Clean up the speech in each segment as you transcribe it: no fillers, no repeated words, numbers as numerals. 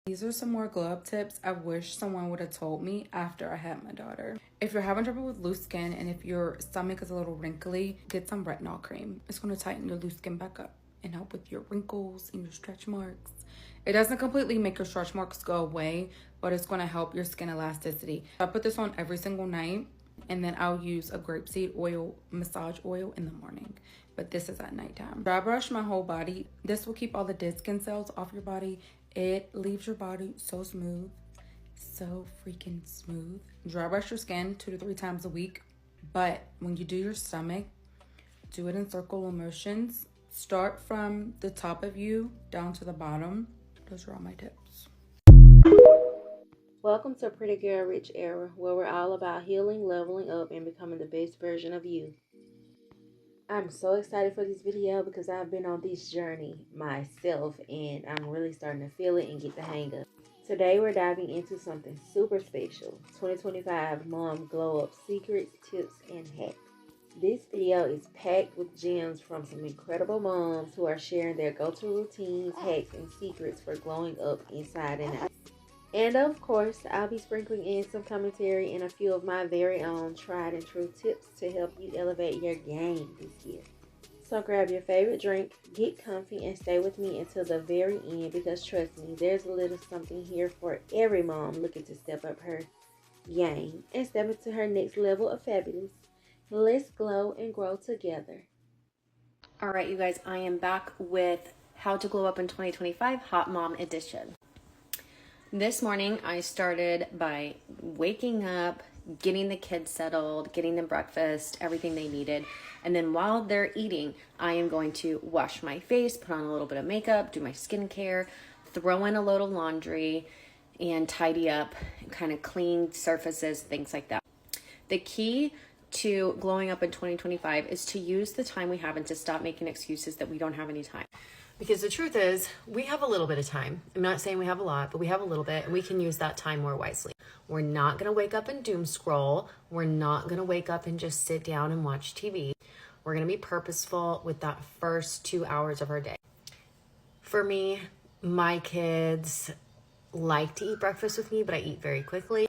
These are some more glow up tips I wish someone would have told me after I had my daughter. If you're having trouble with loose skin and if your stomach is a little wrinkly, get some retinol cream. It's going to tighten your loose skin back up and help with your wrinkles and your stretch marks. It doesn't completely make your stretch marks go away, but it's going to help your skin elasticity. I put this on every single night, and then I'll use a grapeseed oil, massage oil in the morning. But this is at nighttime. Dry brush my whole body. This will keep all the dead skin cells off your body. It leaves your body so smooth, so freaking smooth. Dry brush your skin 2 to 3 times a week. But when you do your stomach, do it in circular motions. Start from the top of you down to the bottom. Those are all my tips. Welcome to Pretty Girl Rich Era, where we're all about healing, leveling up, and becoming the best version of you. I'm so excited for this video because I've been on this journey myself and I'm really starting to feel it and get the hang of it. Today we're diving into something super special, 2025 Mom Glow Up Secrets, Tips, and Hacks. This video is packed with gems from some incredible moms who are sharing their go-to routines, hacks, and secrets for glowing up inside and out. And of course, I'll be sprinkling in some commentary and a few of my very own tried and true tips to help you elevate your game this year. So grab your favorite drink, get comfy, and stay with me until the very end because trust me, there's a little something here for every mom looking to step up her game and step into her next level of fabulous. Let's glow and grow together. All right, you guys, I am back with How to Glow Up in 2025 Hot Mom Edition. This morning, I started by waking up, getting the kids settled, getting them breakfast, everything they needed. And then while they're eating, I am going to wash my face, put on a little bit of makeup, do my skincare, throw in a load of laundry, and tidy up, kind of clean surfaces, things like that. The key to glowing up in 2025 is to use the time we have and to stop making excuses that we don't have any time. Because the truth is, we have a little bit of time. I'm not saying we have a lot, but we have a little bit, and we can use that time more wisely. We're not going to wake up and doom scroll. We're not going to wake up and just sit down and watch TV. We're going to be purposeful with that first 2 hours of our day. For me, my kids like to eat breakfast with me, but I eat very quickly.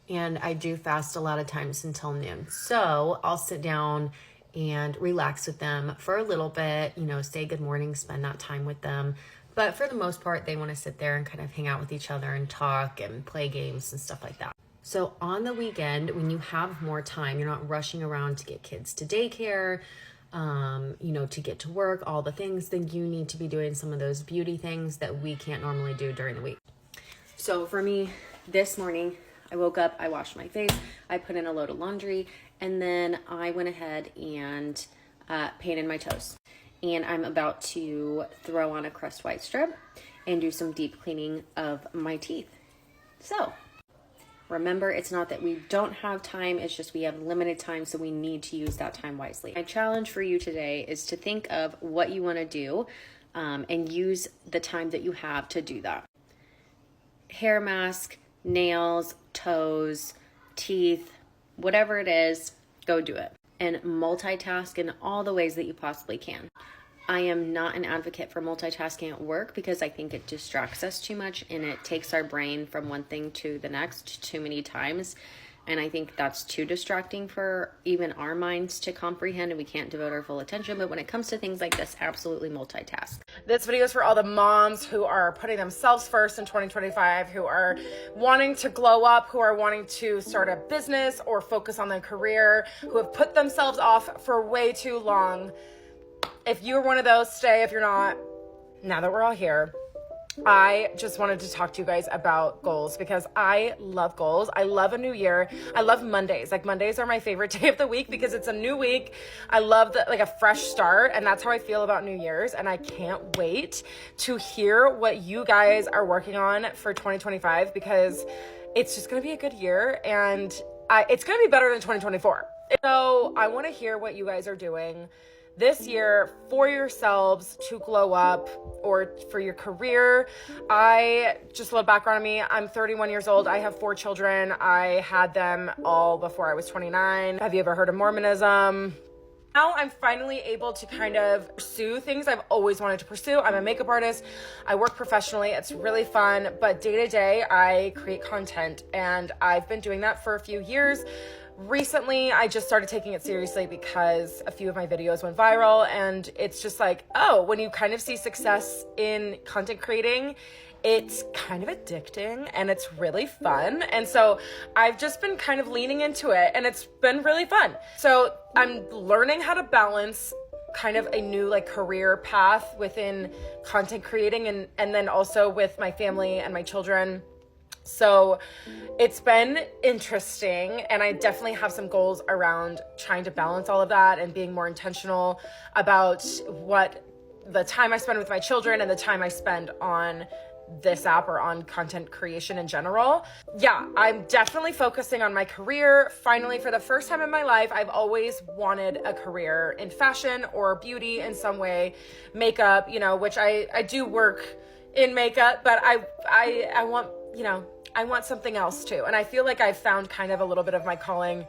And I do fast a lot of times until noon. So I'll sit down and relax with them for a little bit, say good morning, spend that time with them. But for the most part, they want to sit there and kind of hang out with each other and talk and play games and stuff like that. So on the weekend, when you have more time, you're not rushing around to get kids to daycare, to get to work, all the things, then you need to be doing some of those beauty things that we can't normally do during the week. So for me, this morning, I woke up, I washed my face, I put in a load of laundry, and then I went ahead and painted my toes. And I'm about to throw on a crust white strip and do some deep cleaning of my teeth. So remember, it's not that we don't have time, it's just we have limited time, so we need to use that time wisely. My challenge for you today is to think of what you want to do and use the time that you have to do that. Hair mask, nails, toes, teeth, whatever it is, go do it. And multitask in all the ways that you possibly can. I am not an advocate for multitasking at work because I think it distracts us too much and it takes our brain from one thing to the next too many times. And I think that's too distracting for even our minds to comprehend, and we can't devote our full attention. But when it comes to things like this, absolutely multitask. This video is for all the moms who are putting themselves first in 2025, who are wanting to glow up, who are wanting to start a business or focus on their career, who have put themselves off for way too long. If you're one of those, stay. If you're not, now that we're all here, I just wanted to talk to you guys about goals because I love goals. I love a new year. I love Mondays. Like Mondays are my favorite day of the week because it's a new week. I love a fresh start, and that's how I feel about New Year's. And I can't wait to hear what you guys are working on for 2025 because it's just going to be a good year and it's going to be better than 2024. So I want to hear what you guys are doing this year for yourselves to glow up or for your career. Just a little background on me. I'm 31 years old. I have 4 children. I had them all before I was 29. Have you ever heard of Mormonism? Now I'm finally able to kind of pursue things I've always wanted to pursue. I'm a makeup artist. I work professionally. It's really fun, but day to day I create content, and I've been doing that for a few years. Recently, I just started taking it seriously because a few of my videos went viral, and it's just like, oh, when you kind of see success in content creating, it's kind of addicting and it's really fun. And so I've just been kind of leaning into it, and it's been really fun. So I'm learning how to balance kind of a new like career path within content creating and then also with my family and my children. So it's been interesting, and I definitely have some goals around trying to balance all of that and being more intentional about what the time I spend with my children and the time I spend on this app or on content creation in general. Yeah, I'm definitely focusing on my career. Finally, for the first time in my life, I've always wanted a career in fashion or beauty in some way, makeup, you know, which I do work in makeup, but I want, you know, I want something else too. And I feel like I've found kind of a little bit of my calling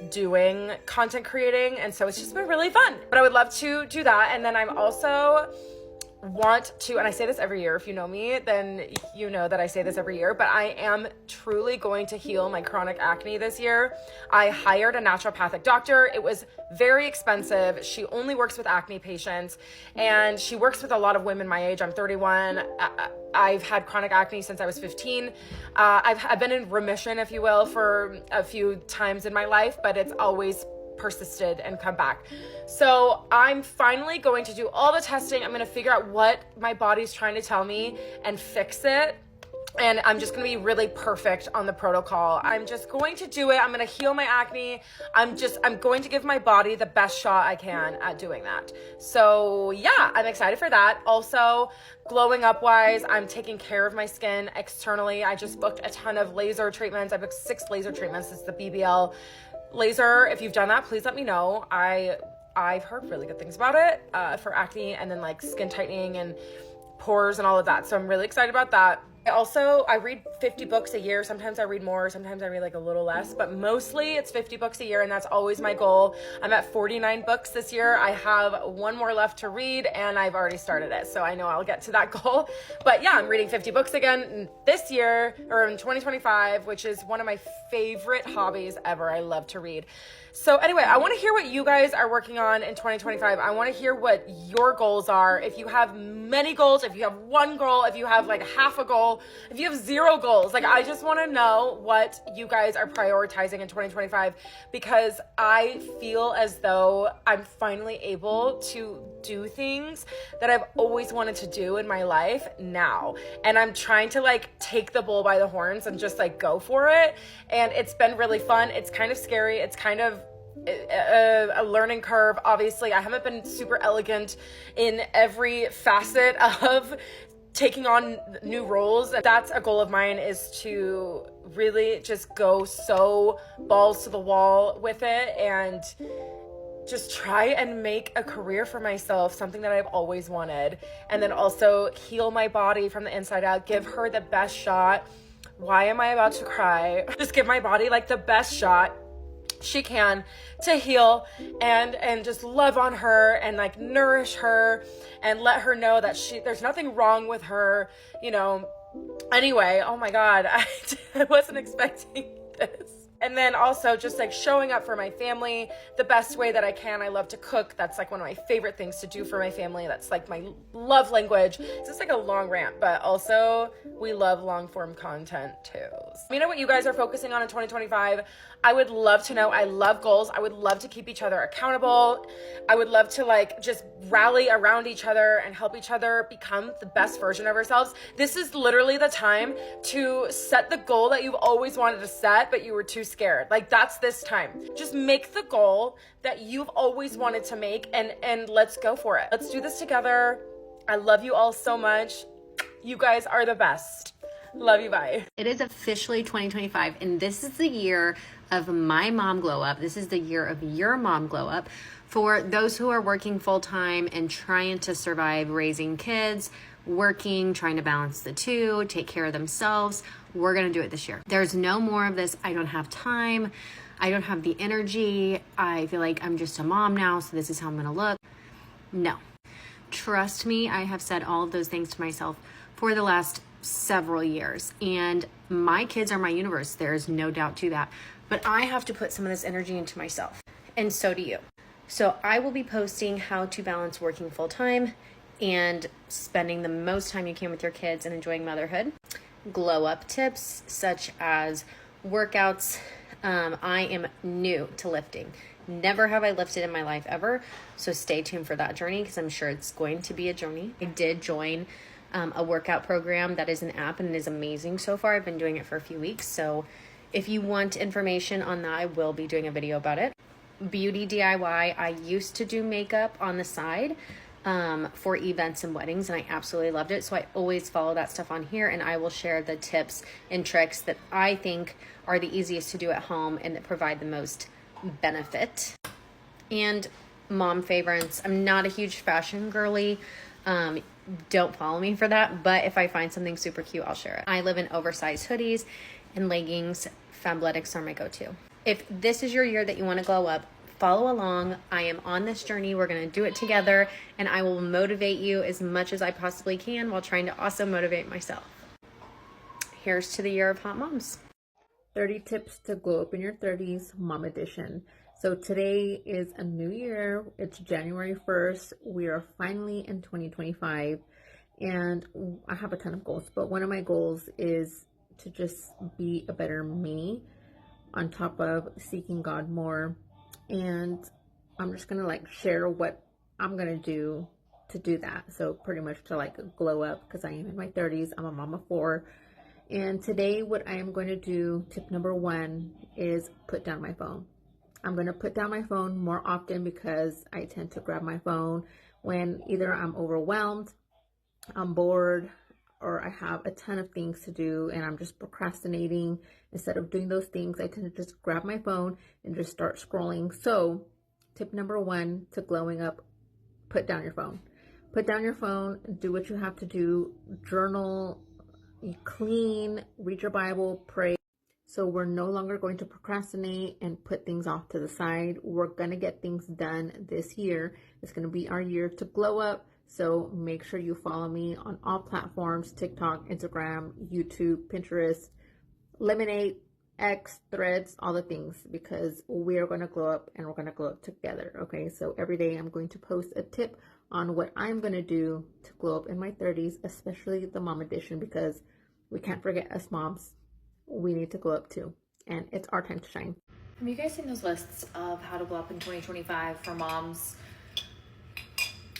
doing content creating. And so it's just been really fun, but I would love to do that. And then I'm also want to, and I say this every year, if you know me, then you know that I say this every year, but I am truly going to heal my chronic acne this year. I hired a naturopathic doctor. It was very expensive. She only works with acne patients, and she works with a lot of women my age. I'm 31. I've had chronic acne since I was 15. I've been in remission, if you will, for a few times in my life, but it's always persisted and come back. So I'm finally going to do all the testing. I'm going to figure out what my body's trying to tell me and fix it. And I'm just going to be really perfect on the protocol. I'm just going to do it. I'm going to heal my acne. I'm going to give my body the best shot I can at doing that. So yeah, I'm excited for that. Also, glowing up wise, I'm taking care of my skin externally. I just booked a ton of laser treatments. I booked 6 laser treatments. It's the BBL laser. If you've done that, please let me know. I've heard really good things about it for acne, and then like skin tightening and pores and all of that. So I'm really excited about that. I read 50 books a year. Sometimes I read more, sometimes I read like a little less, but mostly it's 50 books a year, and that's always my goal. I'm at 49 books this year. I have 1 more left to read, and I've already started it, so I know I'll get to that goal. But yeah, I'm reading 50 books again this year, or in 2025, which is one of my favorite hobbies ever. I love to read. So anyway, I want to hear what you guys are working on in 2025. I want to hear what your goals are. If you have many goals, if you have 1 goal, if you have like half a goal, if you have 0 goals, like I just want to know what you guys are prioritizing in 2025, because I feel as though I'm finally able to do things that I've always wanted to do in my life now. And I'm trying to like take the bull by the horns and just like go for it. And it's been really fun. It's kind of scary. It's kind of a learning curve. Obviously, I haven't been super elegant in every facet of taking on new roles. That's a goal of mine, is to really just go so balls to the wall with it and just try and make a career for myself, something that I've always wanted. And then also heal my body from the inside out, give her the best shot. Why am I about to cry? Just give my body like the best shot she can to heal, and just love on her and like nourish her and let her know that there's nothing wrong with her, you know. Anyway, oh my God, I wasn't expecting this. And then also just like showing up for my family the best way that I can. I love to cook. That's like one of my favorite things to do for my family. That's like my love language. It's just like a long rant, but also we love long form content too. Let me know what you guys are focusing on in 2025. I would love to know. I love goals. I would love to keep each other accountable. I would love to like just rally around each other and help each other become the best version of ourselves. This is literally the time to set the goal that you've always wanted to set, but you were too scared. Like that's this time. Just make the goal that you've always wanted to make, and let's go for it. Let's do this together. I love you all so much. You guys are the best. Love you, bye. It is officially 2025, and this is the year of my mom glow up. This is the year of your mom glow up. For those who are working full-time and trying to survive raising kids, working, trying to balance the two, take care of themselves, we're gonna do it this year. There's no more of this, I don't have time, I don't have the energy. I feel like I'm just a mom now, so this is how I'm gonna look. No. Trust me, I have said all of those things to myself for the last several years, and my kids are my universe. There's no doubt to that. But I have to put some of this energy into myself, and so do you. So I will be posting how to balance working full time and spending the most time you can with your kids and enjoying motherhood. Glow up tips such as workouts. I am new to lifting. Never have I lifted in my life ever. So stay tuned for that journey because I'm sure it's going to be a journey. I did join a workout program that is an app and it is amazing so far. I've been doing it for a few weeks. So if you want information on that, I will be doing a video about it. Beauty DIY. I used to do makeup on the side for events and weddings, and I absolutely loved it. So I always follow that stuff on here, and I will share the tips and tricks that I think are the easiest to do at home and that provide the most benefit. And mom favorites. I'm not a huge fashion girly. Don't follow me for that, but if I find something super cute, I'll share it. I live in oversized hoodies and leggings. Fabletics are my go-to. If this is your year that you want to glow up, follow along. I am on this journey. We're going to do it together, and I will motivate you as much as I possibly can while trying to also motivate myself. Here's to the year of hot moms. 30 tips to glow up in your 30s, mom edition. So today is a new year. It's January 1st. We are finally in 2025, and I have a ton of goals, but one of my goals is to just be a better me on top of seeking God more. And I'm just gonna like share what I'm gonna do to do that. So pretty much to like glow up, because I am in my 30s. I'm a mom of 4. And today what I am going to do, tip number 1, is put down my phone. I'm going to put down my phone more often because I tend to grab my phone when either I'm overwhelmed, I'm bored, or I have a ton of things to do and I'm just procrastinating. Instead of doing those things, I tend to just grab my phone and just start scrolling. So tip number 1 to glowing up, put down your phone. Put down your phone, do what you have to do, journal, clean, read your Bible, pray. So we're no longer going to procrastinate and put things off to the side. We're going to get things done this year. It's going to be our year to glow up. So make sure you follow me on all platforms: TikTok, Instagram, YouTube, Pinterest, Lemonade, X, Threads, all the things, because we are going to glow up and we're going to glow up together. Okay, so every day I'm going to post a tip on what I'm going to do to glow up in my 30s, especially the mom edition, because we can't forget us moms. We need to glow up too, and it's our time to shine. Have you guys seen those lists of how to glow up in 2025 for moms?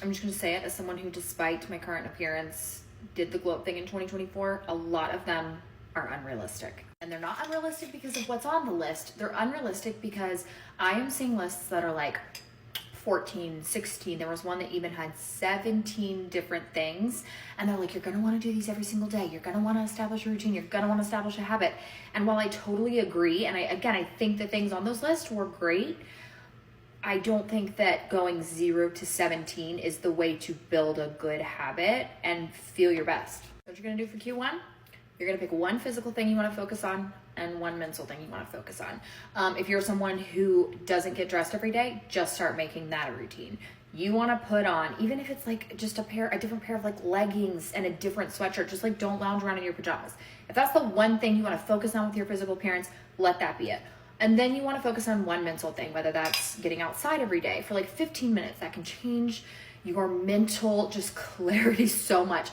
I'm just going to say it as someone who, despite my current appearance, did the glow up thing in 2024. A lot of them are unrealistic. And they're not unrealistic because of what's on the list. They're unrealistic because I am seeing lists that are like 14, 16. There was one that even had 17 different things. And they're like, you're going to want to do these every single day. You're going to want to establish a routine. You're going to want to establish a habit. And while I totally agree, and I think the things on those lists were great, I don't think that going 0 to 17 is the way to build a good habit and feel your best. What you're going to do for Q1? You're going to pick one physical thing you want to focus on and one mental thing you want to focus on. If you're someone who doesn't get dressed every day, just start making that a routine. You want to put on, even if it's like just a different pair of like leggings and a different sweatshirt, just like don't lounge around in your pajamas. If that's the one thing you want to focus on with your physical appearance, let that be it. And then you want to focus on one mental thing, whether that's getting outside every day for like 15 minutes. That can change your mental just clarity so much.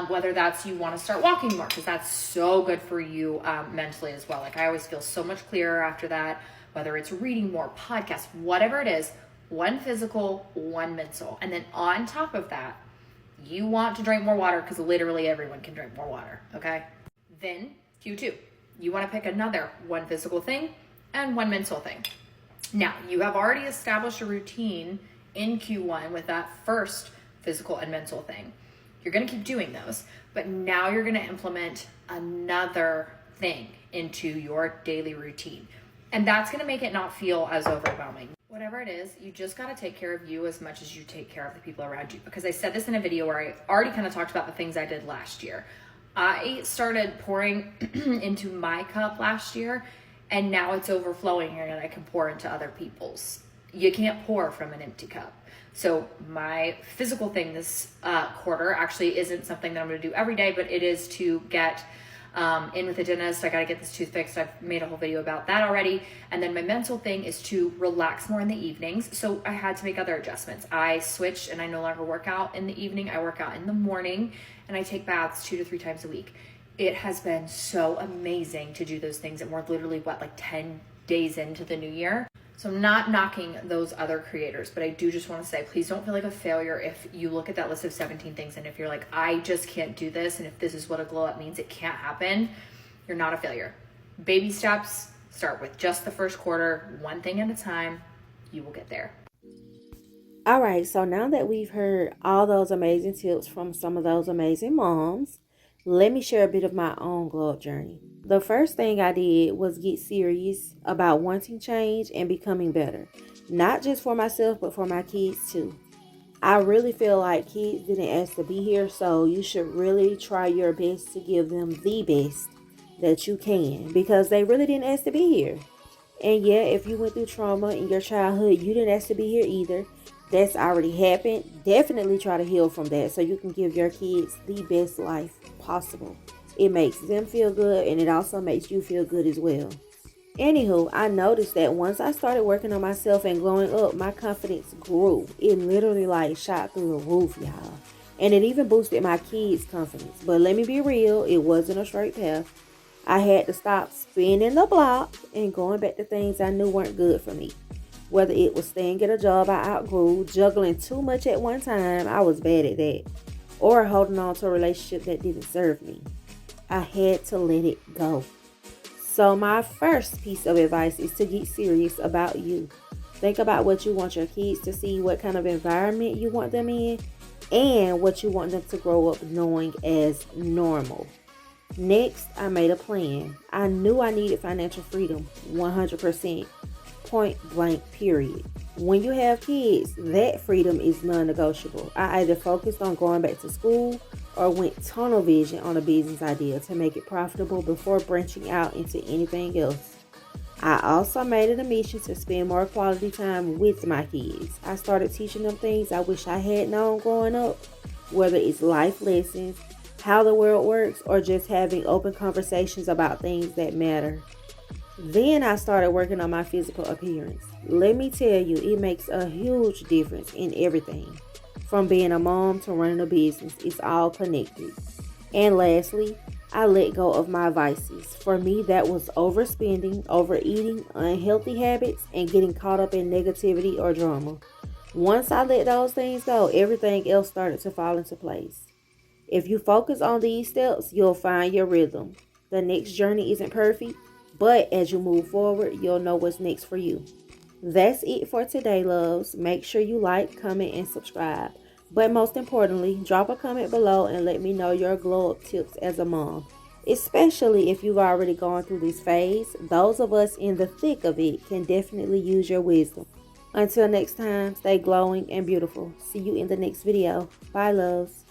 Whether that's you want to start walking more, because that's so good for you mentally as well. Like I always feel so much clearer after that, whether it's reading more, podcasts, whatever it is, one physical, one mental. And then on top of that, you want to drink more water, because literally everyone can drink more water, okay? Then Q2, you want to pick another one physical thing and one mental thing. Now, you have already established a routine in Q1 with that first physical and mental thing. You're going to keep doing those, but now you're going to implement another thing into your daily routine. And that's going to make it not feel as overwhelming. Whatever it is, you just got to take care of you as much as you take care of the people around you. Because I said this in a video where I already kind of talked about the things I did last year. I started pouring into my cup last year, and now it's overflowing and I can pour into other people's. You can't pour from an empty cup. So my physical thing this quarter actually isn't something that I'm going to do every day, but it is to get in with the dentist. I got to get this tooth fixed. I've made a whole video about that already. And then my mental thing is to relax more in the evenings. So I had to make other adjustments. I switched and I no longer work out in the evening. I work out in the morning and I take baths 2 to 3 times a week. It has been so amazing to do those things. And we're literally, like 10 days into the new year. So I'm not knocking those other creators, but I do just want to say, please don't feel like a failure if you look at that list of 17 things and if you're like, I just can't do this, and if this is what a glow up means, it can't happen. You're not a failure. Baby steps, start with just the first quarter, one thing at a time. You will get there. All right, so now that we've heard all those amazing tips from some of those amazing moms, let me share a bit of my own glow up journey. The first thing I did was get serious about wanting change and becoming better. Not just for myself, but for my kids too. I really feel like kids didn't ask to be here, so you should really try your best to give them the best that you can, because they really didn't ask to be here. And yeah, if you went through trauma in your childhood, you didn't ask to be here either. That's already happened. Definitely try to heal from that so you can give your kids the best life possible. It makes them feel good, and it also makes you feel good as well. Anywho, I noticed that once I started working on myself and glowing up, my confidence grew. It literally shot through the roof, y'all. And it even boosted my kids' confidence. But let me be real, it wasn't a straight path. I had to stop spinning the block and going back to things I knew weren't good for me. Whether it was staying at a job I outgrew, juggling too much at one time, I was bad at that, or holding on to a relationship that didn't serve me. I had to let it go. So my first piece of advice is to get serious about you. Think about what you want your kids to see, what kind of environment you want them in, and what you want them to grow up knowing as normal. Next, I made a plan. I knew I needed financial freedom, 100%, point blank, period. When you have kids, that freedom is non-negotiable. I either focused on going back to school or went tunnel vision on a business idea to make it profitable before branching out into anything else. I also made it a mission to spend more quality time with my kids. I started teaching them things I wish I had known growing up, whether it's life lessons, how the world works, or just having open conversations about things that matter. Then I started working on my physical appearance. Let me tell you, it makes a huge difference in everything. From being a mom to running a business, it's all connected. And lastly, I let go of my vices. For me, that was overspending, overeating, unhealthy habits, and getting caught up in negativity or drama. Once I let those things go, everything else started to fall into place. If you focus on these steps, you'll find your rhythm. The next journey isn't perfect, but as you move forward, you'll know what's next for you. That's it for today, loves. Make sure you like, comment, and subscribe. But most importantly, drop a comment below and let me know your glow up tips as a mom. Especially if you've already gone through this phase, those of us in the thick of it can definitely use your wisdom. Until next time, stay glowing and beautiful. See you in the next video. Bye, loves.